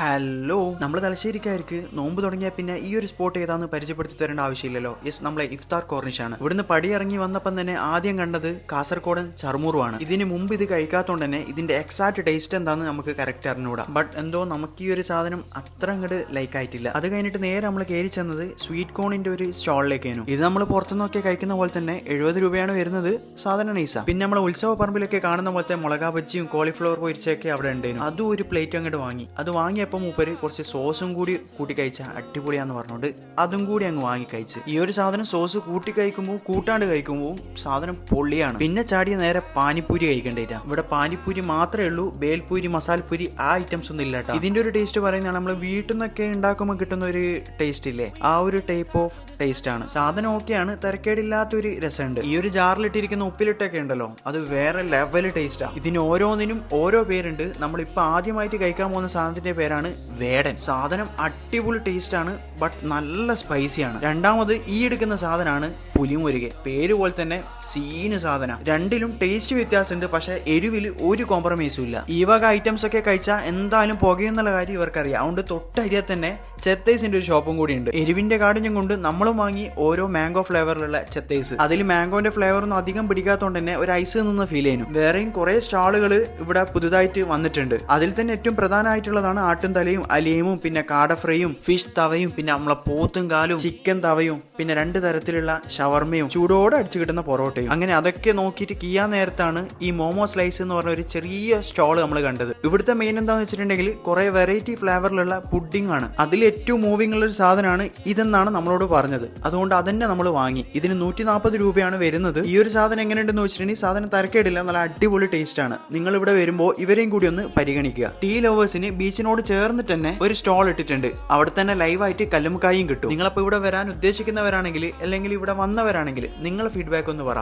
Hello, നമ്മൾ തലശ്ശേരിക്കാർക്ക് നോമ്പ് തുടങ്ങിയാൽ പിന്നെ ഈ ഒരു സ്പോട്ട് ഏതാന്ന് പരിചയപ്പെടുത്തി തരേണ്ട ആവശ്യമില്ലല്ലോ. യെസ്, നമ്മളെ ഇഫ്താർ കോർണിഷാണ്. ഇവിടുന്ന് പടിയിറങ്ങി വന്നപ്പം തന്നെ ആദ്യം കണ്ടത് കാസർഗോഡൻ ചർമുറുവാണ്. ഇതിന് മുമ്പ് ഇത് കഴിക്കാത്തോണ്ട് തന്നെ ഇതിന്റെ എക്സാക്ട് ടേസ്റ്റ് എന്താന്ന് നമുക്ക് കറക്റ്റ് അറിഞ്ഞുകൂടാ. ബട്ട് എന്തോ നമുക്ക് ഈ ഒരു സാധനം അത്ര അങ്ങോട്ട് ലൈക്ക് ആയിട്ടില്ല. അത് കഴിഞ്ഞിട്ട് നേരെ നമ്മൾ കയറി ചെന്നത് സ്വീറ്റ് കോണിന്റെ ഒരു സ്റ്റാളിലേക്കായിരുന്നു. ഇത് നമ്മൾ പുറത്തുനിന്നൊക്കെ കഴിക്കുന്ന പോലെ തന്നെ 70 രൂപയാണ് വരുന്നത്. സാധാരണ നൈസ. പിന്നെ നമ്മളെ ഉത്സവ പറമ്പിലൊക്കെ കാണുന്ന പോലത്തെ മുളകാ ബജ്ജിയും കോളിഫ്ലവർ പൊരിച്ചൊക്കെ അവിടെ ഉണ്ടായിരുന്നു. അതും ഒരു പ്ലേറ്റ് അങ്ങോട്ട് വാങ്ങി. അത് വാങ്ങിയപ്പോൾ മൂപ്പര് കുറച്ച് സോസും കൂടി കൂട്ടി കഴിച്ച അടിപൊളിയാന്ന് പറഞ്ഞോണ്ട് അതും കൂടി അങ്ങ് വാങ്ങി കഴിച്ച്. ഈ ഒരു സാധനം സോസ് കൂട്ടി കഴിക്കുമ്പോൾ കൂട്ടാണ്ട് കഴിക്കുമ്പോൾ സാധനം പൊള്ളിയാണ്. പിന്നെ ചാടിയ നേരെ പാനിപ്പൂരി കഴിക്കേണ്ടിട്ടാ. ഇവിടെ പാനിപ്പൂരി മാത്രമേ ഉള്ളൂ, ബേൽപൂരി മസാലപ്പൂരി ആ ഐറ്റംസ് ഒന്നും ഇല്ലാട്ടോ. ഇതിന്റെ ഒരു ടേസ്റ്റ് പറയുന്നതാണ് നമ്മൾ വീട്ടിൽ നിന്നൊക്കെ ഉണ്ടാക്കുമ്പോൾ കിട്ടുന്ന ഒരു ടേസ്റ്റ് ഇല്ലേ, ആ ഒരു ടൈപ്പ് ഓഫ് ടേസ്റ്റ് ആണ്. സാധനം ഓക്കെയാണ്, തിരക്കേടില്ലാത്തൊരു രസമുണ്ട്. ഈ ഒരു ജാറിലിട്ടിരിക്കുന്ന ഉപ്പിലിട്ടൊക്കെ ഉണ്ടല്ലോ, അത് വേറെ ലെവൽ ടേസ്റ്റാ. ഇതിന് ഓരോന്നിനും ഓരോ പേരുണ്ട്. നമ്മളിപ്പോൾ ആദ്യമായിട്ട് കഴിക്കാൻ പോകുന്ന സാധനത്തിന്റെ പേരാണ് വേടൻ. സാധനം അടിപൊളി ടേസ്റ്റ് ആണ്, ബട്ട് നല്ല സ്പൈസിയാണ്. രണ്ടാമത് ഈ എടുക്കുന്ന സാധനമാണ് പുലിമുരുകെ. പേര് പോലെ തന്നെ സീന് സാധനം. രണ്ടിലും ടേസ്റ്റ് വ്യത്യാസമുണ്ട്, പക്ഷെ എരിവിൽ ഒരു കോംപ്രമൈസും ഇല്ല. ഈ വക ഐറ്റംസ് ഒക്കെ കഴിച്ചാൽ എന്തായാലും പുകയെന്നുള്ള കാര്യം ഇവർക്കറിയാം. അതുകൊണ്ട് തൊട്ടരിയാൽ തന്നെ ചെത്തൈസിന്റെ ഒരു ഷോപ്പും കൂടി ഉണ്ട്. എരിവിന്റെ കാടിഞ്ഞും കൊണ്ട് നമ്മളും വാങ്ങി ഓരോ മാംഗോ ഫ്ലേവറിലുള്ള ചെത്തൈസ്. അതിൽ മാംഗോന്റെ ഫ്ലേവർ ഒന്നും അധികം പിടിക്കാത്തതുകൊണ്ട് തന്നെ ഒരു ഐസ് നിന്ന് ഫീൽ ചെയ്യുന്നു. വേറെയും കുറെ സ്റ്റാളുകൾ ഇവിടെ പുതുതായിട്ട് വന്നിട്ടുണ്ട്. അതിൽ തന്നെ ഏറ്റവും പ്രധാനമായിട്ടുള്ളതാണ് ആട്ടും തലയും അലിയമും പിന്നെ കാട ഫ്രൈയും ഫിഷ് തവയും പിന്നെ നമ്മളെ പോത്തും കാലും ചിക്കൻ തവയും പിന്നെ 2 തരത്തിലുള്ള ഷവർമയും ചൂടോടെ അടിച്ചു കിട്ടുന്ന പൊറോട്ടയും. അങ്ങനെ അതൊക്കെ നോക്കിയിട്ട് കിയാൻ നേരത്താണ് ഈ മോമോ സ്ലൈസ് എന്ന് പറഞ്ഞ ഒരു ചെറിയ സ്റ്റാൾ നമ്മൾ കണ്ടത്. ഇവിടുത്തെ മെയിൻ എന്താണെന്ന് വെച്ചിട്ടുണ്ടെങ്കിൽ കുറെ വെറൈറ്റി ഫ്ലേവറിലുള്ള പുഡിംഗ് ആണ്. അതിൽ ഏറ്റവും മൂവിംഗ് ഉള്ള ഒരു സാധനമാണ് ഇതെന്നാണ് നമ്മളോട് പറഞ്ഞത്. അതുകൊണ്ട് അതന്നെ നമ്മൾ വാങ്ങി. ഇതിന് 140 രൂപയാണ് വരുന്നത്. ഈ ഒരു സാധനം എങ്ങനെയുണ്ടെന്ന് വെച്ചിട്ടുണ്ടെങ്കിൽ സാധനം തരക്കേടില്ല, നല്ല അടിപൊളി ടേസ്റ്റ് ആണ്. നിങ്ങൾ ഇവിടെ വരുമ്പോൾ ഇവരെയും കൂടി ഒന്ന് പരിഗണിക്കുക. ടീ ലവേഴ്സിന് ബീച്ചിനോട് ചേർന്നിട്ട് തന്നെ ഒരു സ്റ്റാൾ ഇട്ടിട്ടുണ്ട്. അവിടെ തന്നെ ലൈവായിട്ട് കല്ലുമുക്കായും കിട്ടും. നിങ്ങളപ്പോൾ ഇവിടെ വരാൻ ഉദ്ദേശിക്കുന്നവരാണെങ്കിൽ അല്ലെങ്കിൽ ഇവിടെ വന്നവരാണെങ്കിൽ നിങ്ങളുടെ ഫീഡ്ബാക്ക് ഒന്ന് പറ.